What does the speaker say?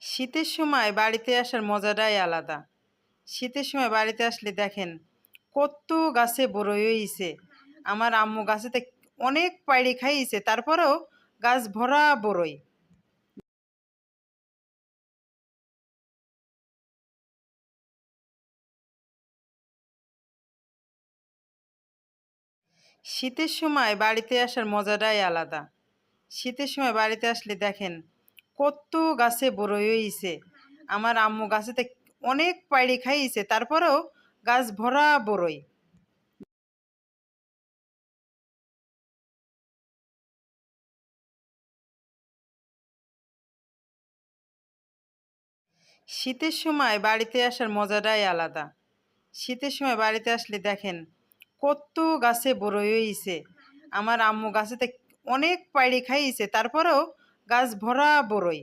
শীতের সময় বাড়িতে আসার মজাটাই আলাদা। শীতের সময় বাড়িতে আসলে দেখেন কত গাছে বরই হইছে। আমার আম্মু গাছেতে অনেক পাইড়ি খাইছে, তারপরেও গাছ ভরা বরই। শীতের সময় বাড়িতে আসার মজাটাই আলাদা। শীতের সময় বাড়িতে আসলে দেখেন কত গাছে বরই হইছে। আমার আম্মু গাছেতে অনেক পাইড়ি খাইছে, তারপরেও গাছ ভরা বরই। শীতের সময় বাড়িতে আসার মজাটাই আলাদা। শীতের সময় বাড়িতে আসলে দেখেন কত গাছে বরই হইছে। আমার আম্মু গাছেতে অনেক পাইড়ি খাইছে, তারপরেও গাছ ভরা বরই।